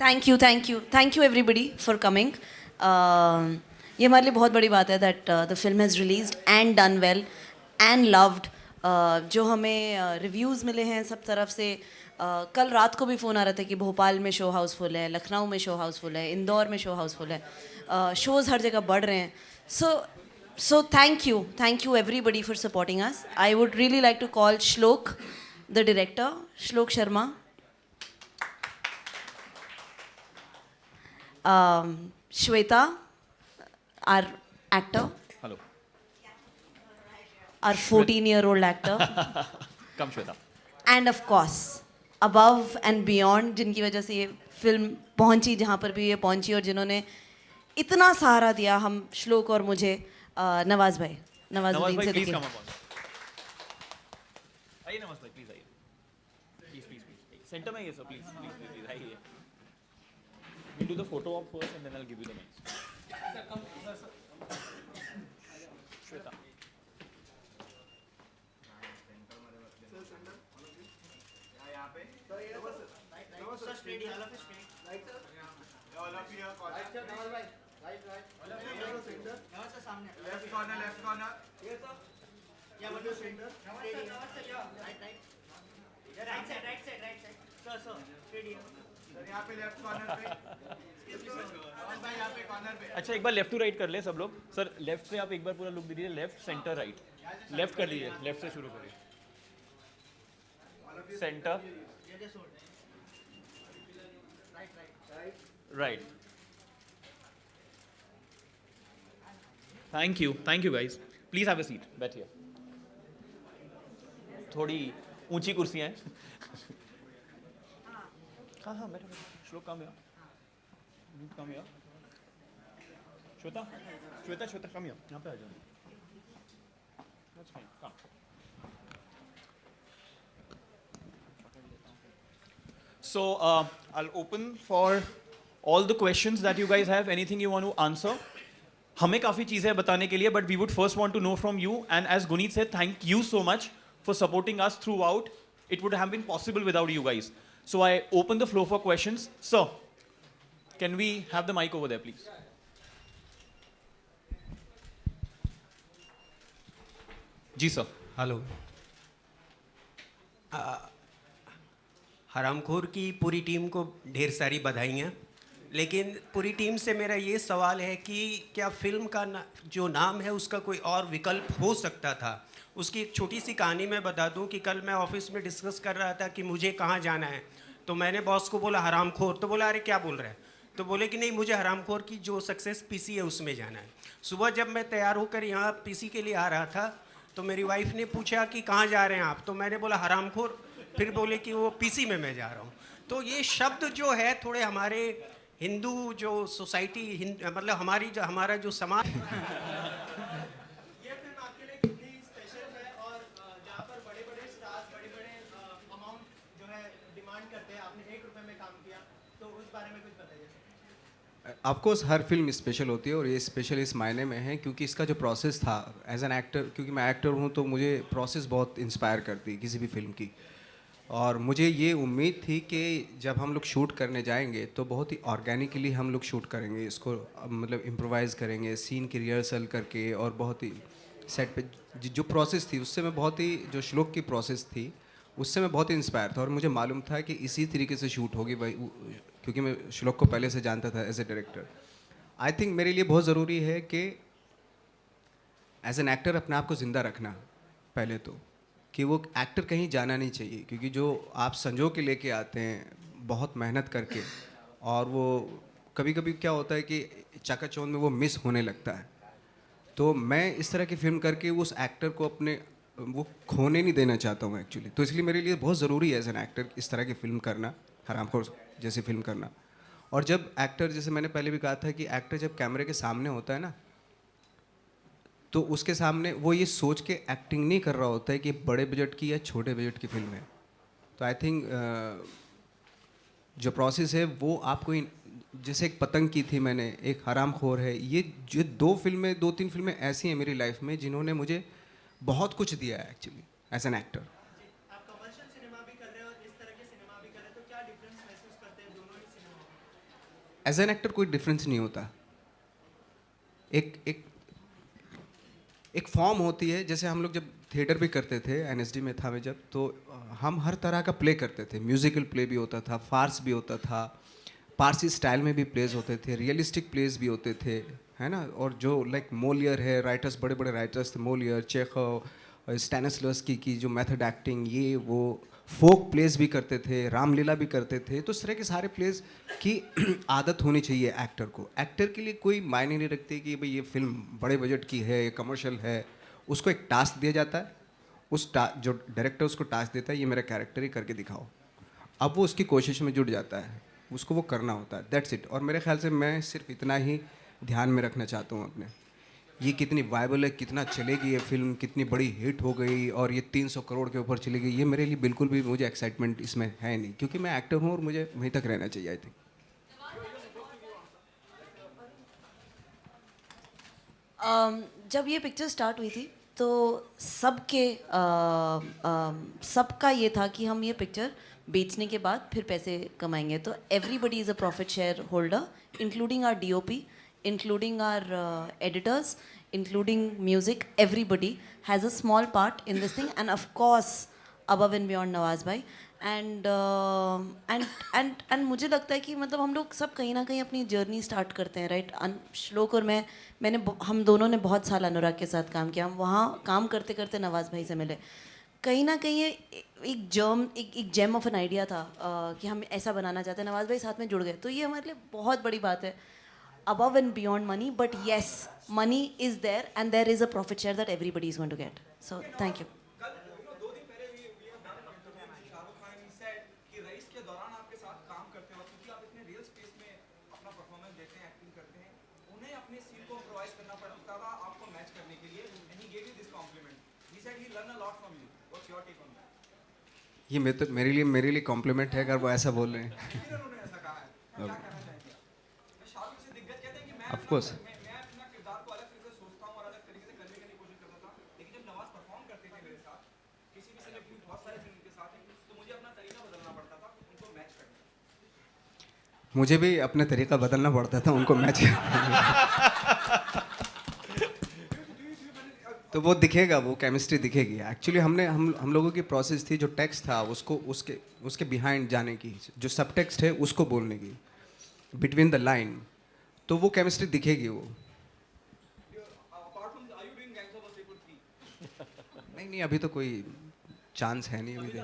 Thank you everybody for coming. ये हमारे लिए बहुत बड़ी बात है that the film has released and done well and loved. जो हमें रिव्यूज़ मिले हैं सब तरफ से. कल रात को भी फ़ोन आ रहा था कि भोपाल में शो हाउसफुल है, लखनऊ में शो हाउसफुल है, इंदौर में शो हाउसफुल है. शोज़ हर जगह बढ़ रहे हैं. So thank you everybody for supporting us. I would really like to call Shlok, the director, Shlok Sharma. Shweta, our actor, hello. our 14-year-old actor. Come Shweta. And of course, above and beyond, जिनकी वजह से ये film पहुंची जहाँ पर भी ये पहुंची और जिन्होंने इतना सहारा दिया हम श्लोक और मुझे, नवाज भाई, Nawazuddin please Siddiqui. Come up. आइए नवाज भाई, प्लीज आइए. प्लीज सेंटर में आइए सर, प्लीज आइए. We'll do the photo op first and then I'll give you the mics. Shweta. अच्छा एक बार लेफ्ट टू राइट कर ले सब लोग. सर लेफ्ट से आप एक बार पूरा लुक दीजिए. Left centre right. लेफ्ट कर लीजिए, लेफ्ट से शुरू करिए. Centre right. Thank you guys. Please have a seat. बैठिए. थोड़ी ऊंची कुर्सियां हैं. हाँ बैठो. श्लोक कम या श्वेता कम यहाँ पे आ जाओ. That's fine. Come. So I'll open for all the questions that you guys have. Anything you want to answer. हमें काफ़ी चीज़ें बताने के लिए, but we would first want to know from you. And as Guneet said, thank you so much for supporting us throughout. It would have been possible without you guys. So I open the floor for questions. Sir, can we have the mic over there, please? जी sir. Hello. हरामखोर की पूरी team को ढेर सारी बधाइयाँ. लेकिन पूरी टीम से मेरा ये सवाल है कि क्या फिल्म का जो नाम है उसका कोई और विकल्प हो सकता था. उसकी एक छोटी सी कहानी मैं बता दूं कि कल मैं ऑफिस में डिस्कस कर रहा था कि मुझे कहाँ जाना है. तो मैंने बॉस को बोला हरामखोर. तो बोला अरे क्या बोल रहे हैं. तो बोले कि नहीं, मुझे हरामखोर की जो सक्सेस पीसी है उसमें जाना है. सुबह जब मैं तैयार होकर यहाँ पीसी के लिए आ रहा था तो मेरी वाइफ ने पूछा कि कहाँ जा रहे हैं आप. तो मैंने बोला हरामखोर. फिर बोले कि वो पीसी में मैं जा रहा हूँ. तो ये शब्द जो है थोड़े हमारे हिंदू जो सोसाइटी मतलब हमारा जो समाज ये फिल्म आपके लिए कितनी स्पेशल है और जहाँ पर बड़े स्टार्स बड़े अमाउंट जो है डिमांड करते हैं, आपने 1 रुपए में काम किया, तो उस बारे में कुछ बताइए. Of course her film special होती है और ये स्पेशल इस मायने में है क्योंकि इसका जो प्रोसेस था एज एन एक्टर, क्योंकि मैं एक्टर हूँ तो मुझे प्रोसेस बहुत इंस्पायर करती है किसी भी फिल्म की. और मुझे ये उम्मीद थी कि जब हम लोग शूट करने जाएंगे तो बहुत ही ऑर्गेनिकली हम लोग शूट करेंगे इसको, मतलब इम्प्रोवाइज़ करेंगे सीन की रिहर्सल करके. और बहुत ही सेट पे जो प्रोसेस थी उससे मैं बहुत ही, जो श्लोक की प्रोसेस थी उससे मैं बहुत ही इंस्पायर था. और मुझे मालूम था कि इसी तरीके से शूट होगी भाई, क्योंकि मैं श्लोक को पहले से जानता था as a director. I think मेरे लिए बहुत ज़रूरी है कि एज एन एक्टर अपने आप को ज़िंदा रखना पहले तो, कि वो एक्टर कहीं जाना नहीं चाहिए. क्योंकि जो आप संजो के लेके आते हैं बहुत मेहनत करके, और वो कभी कभी क्या होता है कि चकाचौंध में वो मिस होने लगता है. तो मैं इस तरह की फिल्म करके उस एक्टर को अपने वो खोने नहीं देना चाहता हूँ एक्चुअली. तो इसलिए मेरे लिए बहुत ज़रूरी है एज एन एक्टर इस तरह की फिल्म करना, हरामखोर जैसी फिल्म करना. और जब एक्टर, जैसे मैंने पहले भी कहा था कि एक्टर जब कैमरे के सामने होता है ना, तो उसके सामने वो ये सोच के एक्टिंग नहीं कर रहा होता है कि बड़े बजट की या छोटे बजट की फिल्म है. तो आई थिंक जो प्रोसेस है वो आपको जैसे एक पतंग की थी मैंने, एक हरामखोर है, ये जो 2-3 फिल्में ऐसी हैं मेरी लाइफ में जिन्होंने मुझे बहुत कुछ दिया है एक्चुअली एज एन एक्टर. आप कमर्शियल सिनेमा भी कर रहे हो और इस तरह के सिनेमा भी कर रहे हो, तो क्या डिफरेंस महसूस करते हैं दोनों ही सिनेमा में? एज एन एक्टर कोई डिफरेंस नहीं होता। एक एक एक फॉर्म होती है, जैसे हम लोग जब थिएटर भी करते थे, एनएसडी में था मैं जब, तो हम हर तरह का प्ले करते थे। म्यूजिकल प्ले भी होता था, फार्स भी होता था, पारसी स्टाइल में भी प्लेस होते थे, रियलिस्टिक प्लेस भी होते थे, है ना। और जो लाइक मोलियर है, राइटर्स, बड़े बड़े राइटर्स थे, मोलियर, चेखव, स्टैनिस्लवस्की की जो मेथड एक्टिंग, ये वो फोक प्लेस भी करते थे, रामलीला भी करते थे। तो इस तरह के सारे प्लेस की आदत होनी चाहिए एक्टर को। एक्टर के लिए कोई मायने नहीं रखती कि भाई ये फिल्म बड़े बजट की है, ये कमर्शियल है। उसको एक टास्क दिया जाता है, जो डायरेक्टर उसको टास्क देता है, ये मेरा कैरेक्टर ही करके दिखाओ। अब वो उसकी कोशिश में जुट जाता है, उसको वो करना होता है, दैट्स इट। और मेरे ख्याल से मैं सिर्फ इतना ही ध्यान में रखना चाहता हूँ अपने, ये कितनी वायबल है, कितना चलेगी ये फिल्म, कितनी बड़ी हिट हो गई और ये 300 करोड़ के ऊपर चली गई, ये मेरे लिए बिल्कुल भी मुझे एक्साइटमेंट इसमें है नहीं, क्योंकि मैं एक्टर हूँ और मुझे वहीं तक रहना चाहिए आई थिंक। जब ये पिक्चर स्टार्ट हुई थी तो सबका ये था कि हम ये पिक्चर बेचने के बाद फिर पैसे कमाएंगे। तो everybody is a profit share holder, including our DOP, including our editors, including music. Everybody has a small part in this thing, and of course above and beyond Nawaz bhai. And मुझे लगता है कि मतलब हम लोग सब कहीं ना कहीं अपनी जर्नी स्टार्ट करते हैं, राइट। श्लोक और हम दोनों ने बहुत साल अनुराग के साथ काम किया। हम वहाँ काम करते करते नवाज़ भाई से मिले। कहीं ना कहीं ये एक जेम ऑफ एन आइडिया था कि हम ऐसा बनाना चाहते हैं। नवाज़ भाई साथ में जुड़ गए, तो ये हमारे लिए बहुत बड़ी बात है। Above and beyond money, but yes, money is there and there is a profit share that everybody is going to get. So thank you. ये मेरे लिए कॉम्प्लीमेंट है अगर वो ऐसा बोल रहे हैं। ऑफ कोर्स मुझे भी अपने तरीका बदलना पड़ता था उनको मैच तो वो दिखेगा, वो केमिस्ट्री दिखेगी। एक्चुअली हम लोगों की प्रोसेस थी, जो टेक्स्ट था उसको उसके बिहाइंड जाने की, जो सब टेक्स्ट है उसको बोलने की, बिटवीन द लाइन, तो वो केमिस्ट्री दिखेगी। वो नहीं अभी तो कोई चांस है नहीं अभी।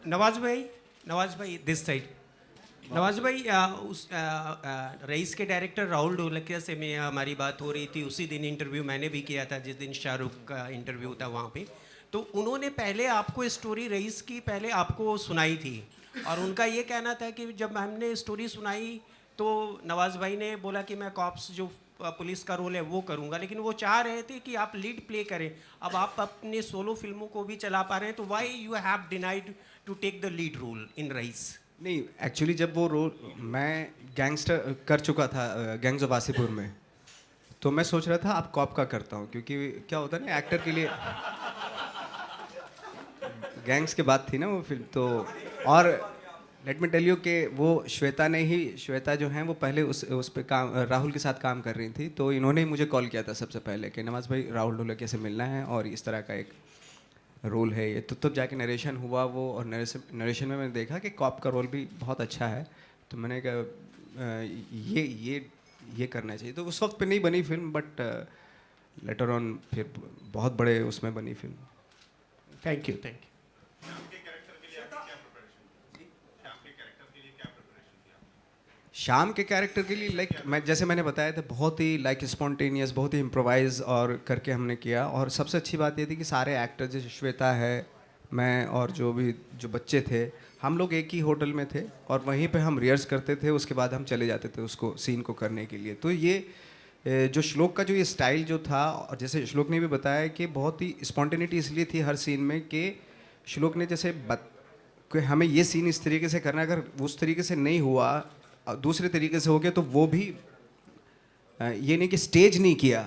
नवाज भाई दिस साइड। नवाज भाई रईस के डायरेक्टर राहुल ढोलकिया से मैं हमारी बात हो रही थी। उसी दिन इंटरव्यू मैंने भी किया था जिस दिन शाहरुख का इंटरव्यू था वहाँ पे। तो उन्होंने पहले आपको स्टोरी रईस की पहले आपको सुनाई थी, और उनका ये कहना था कि जब हमने स्टोरी सुनाई तो नवाज भाई ने बोला कि मैं कॉप्स जो पुलिस का रोल है वो करूँगा, लेकिन वो चाह रहे थे कि आप लीड प्ले करें। अब आप अपने सोलो फिल्मों को भी चला पा रहे हैं, तो why you have denied to take the lead role in Raees? नहीं, एक्चुअली जब वो रोल मैं गैंगस्टर कर चुका था गैंग्स ऑफ वासीपुर में, तो मैं सोच रहा था अब कॉप का करता हूँ, क्योंकि क्या होता है ना एक्टर के लिए, गैंग्स के बाद थी ना वो फिल्म। तो और लेट मी टेल यू कि वो श्वेता जो हैं वो पहले उस पे काम राहुल के साथ काम कर रही थी। तो इन्होंने ही मुझे कॉल किया था सबसे पहले कि नवाज भाई राहुल ढोलकिया से मिलना है और इस तरह का एक रोल है ये। तो तब जाके नरेशन हुआ वो, और नरेशन में मैंने देखा कि कॉप का रोल भी बहुत अच्छा है। तो मैंने कहा ये करना चाहिए। तो उस वक्त पे नहीं बनी फिल्म, बट लेटर ऑन फिर बहुत बड़े उसमें बनी फिल्म। Thank you. शाम के कैरेक्टर के लिए जैसे मैंने बताया था, बहुत ही स्पॉन्टेनियस, बहुत ही इम्प्रोवाइज और करके हमने किया। और सबसे अच्छी बात ये थी कि सारे एक्टर, जैसे श्वेता है, मैं और जो बच्चे थे, हम लोग एक ही होटल में थे और वहीं पे हम रिहर्स करते थे। उसके बाद हम चले जाते थे उसको सीन को करने के लिए। तो ये जो श्लोक का जो ये स्टाइल जो था, और जैसे श्लोक ने भी बताया कि बहुत ही स्पॉन्टेनिटी इसलिए थी हर सीन में कि श्लोक ने जैसे कि हमें ये सीन इस तरीके से करना, अगर उस तरीके से नहीं हुआ, दूसरे तरीके से हो गया, तो वो भी ये नहीं कि स्टेज नहीं किया।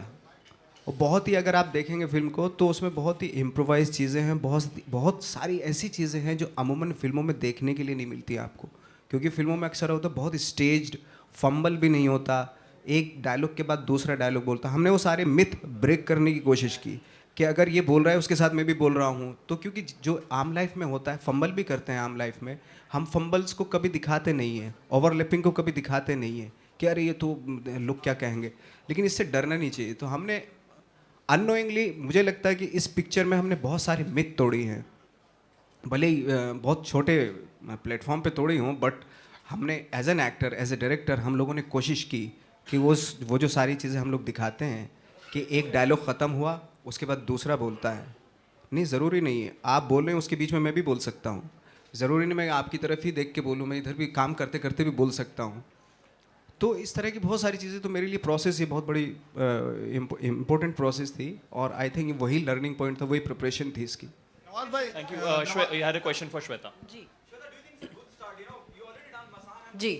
और बहुत ही, अगर आप देखेंगे फिल्म को तो उसमें बहुत ही इम्प्रोवाइज चीज़ें हैं, बहुत सारी ऐसी चीज़ें हैं जो अमूमन फिल्मों में देखने के लिए नहीं मिलती आपको, क्योंकि फिल्मों में अक्सर होता है बहुत स्टेज्ड, फंबल भी नहीं होता, एक डायलॉग के बाद दूसरा डायलॉग बोलता। हमने वो सारे मिथ ब्रेक करने की कोशिश की कि अगर ये बोल रहा है उसके साथ मैं भी बोल रहा हूँ, तो क्योंकि जो आम लाइफ में होता है, फंबल भी करते हैं आम लाइफ में, हम फंबल्स को कभी दिखाते नहीं हैं, ओवरलैपिंग को कभी दिखाते नहीं हैं कि अरे ये तो लोग क्या कहेंगे, लेकिन इससे डरना नहीं चाहिए। तो हमने अननोइंगली, मुझे लगता है कि इस पिक्चर में हमने बहुत सारी मिथ तोड़ी हैं, भले ही बहुत छोटे प्लेटफॉर्म पे तोड़ी हूँ, बट हमने as an actor, as a director, हम लोगों ने कोशिश की कि वो जो सारी चीज़ें हम लोग दिखाते हैं कि एक डायलॉग ख़त्म हुआ उसके बाद दूसरा बोलता है, नहीं ज़रूरी नहीं है आप बोल रहे हैं उसके बीच में मैं भी बोल सकता हूँ, ज़रूरी नहीं मैं आपकी तरफ ही देख के बोलूँ, मैं इधर भी काम करते करते भी बोल सकता हूँ। तो इस तरह की बहुत सारी चीज़ें, तो मेरे लिए प्रोसेस ये बहुत बड़ी इम्पोर्टेंट प्रोसेस थी, और आई थिंक वही लर्निंग पॉइंट था, वही प्रिपरेशन थी इसकी। नवाज भाई, Thank you. You had a question for Shweta. जी जी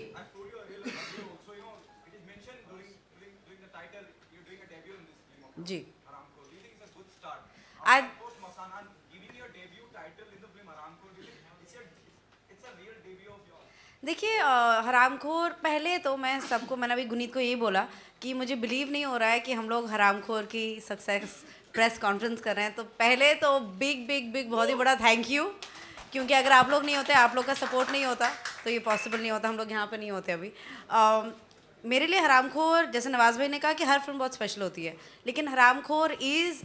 जी आज देखिए हरामखोर, पहले तो मैंने अभी गुनीत को यही बोला कि मुझे बिलीव नहीं हो रहा है कि हम लोग हरामखोर की सक्सेस प्रेस कॉन्फ्रेंस कर रहे हैं। तो पहले तो बिग बिग बिग बहुत ही बड़ा थैंक यू, क्योंकि अगर आप लोग नहीं होते, आप लोग का सपोर्ट नहीं होता तो ये पॉसिबल नहीं होता, हम लोग यहाँ पे नहीं होते अभी। मेरे लिए हरामखोर, जैसे नवाज भाई ने कहा कि हर फिल्म बहुत स्पेशल होती है, लेकिन हरामखोर इज़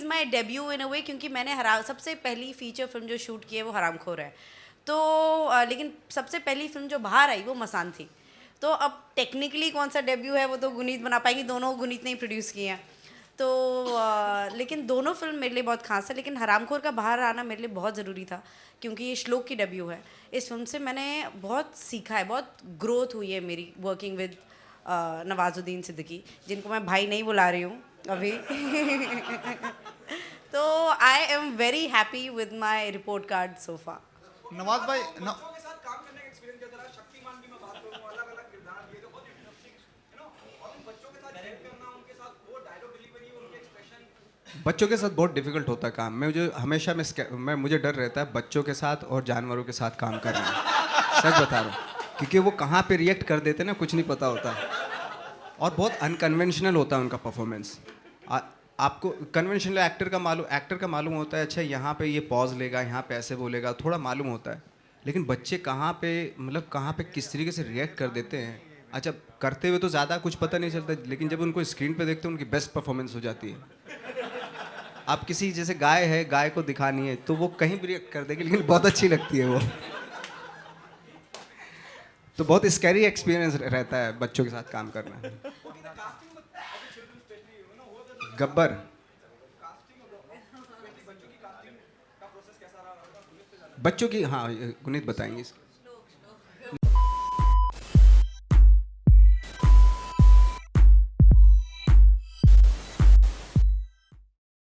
माई डेब्यू इन अ वे, क्योंकि मैंने सबसे पहली फीचर फिल्म जो शूट की है वो हरामखोर है। तो लेकिन सबसे पहली फिल्म जो बाहर आई वो मसान थी। तो अब टेक्निकली कौन सा डेब्यू है वो तो गुनीत बना पाएंगी, दोनों गुनीत ने ही प्रोड्यूस किए हैं। तो लेकिन दोनों फिल्म मेरे लिए बहुत खास है, लेकिन हरामखोर का बाहर आना मेरे लिए बहुत ज़रूरी था, क्योंकि ये श्लोक की डेब्यू है। इस फिल्म से मैंने बहुत सीखा है, बहुत ग्रोथ हुई है मेरी वर्किंग विद नवाजुद्दीन सिद्दीकी, जिनको मैं भाई नहीं बुला रही हूँ अभी। तो I am very happy with my report card so far. Nawaz भाई बच्चों के साथ बहुत डिफिकल्ट होता है काम। मुझे डर रहता है बच्चों के साथ और जानवरों के साथ काम करना, सच बता रहा हूँ, क्योंकि वो कहाँ पे रिएक्ट कर देते हैं ना, कुछ नहीं पता होता, और बहुत अनकन्वेंशनल होता है उनका परफॉर्मेंस। आपको कन्वेंशनल एक्टर का मालूम होता है, अच्छा यहाँ पे ये पॉज लेगा, यहाँ पे ऐसे बोलेगा, थोड़ा मालूम होता है, लेकिन बच्चे कहाँ पे किस तरीके से रिएक्ट कर देते हैं। अच्छा, करते हुए तो ज़्यादा कुछ पता नहीं चलता, लेकिन जब उनको स्क्रीन पे देखते हैं उनकी बेस्ट परफॉर्मेंस हो जाती है। आप किसी, जैसे गाय को दिखानी है तो वो कहीं भी रिएक्ट कर देगी, लेकिन बहुत अच्छी लगती है वो। तो बहुत स्कैरी एक्सपीरियंस रहता है बच्चों के साथ काम करना। गब्बर, बच्चों की, हाँ गुनीत बताएंगे इसकी।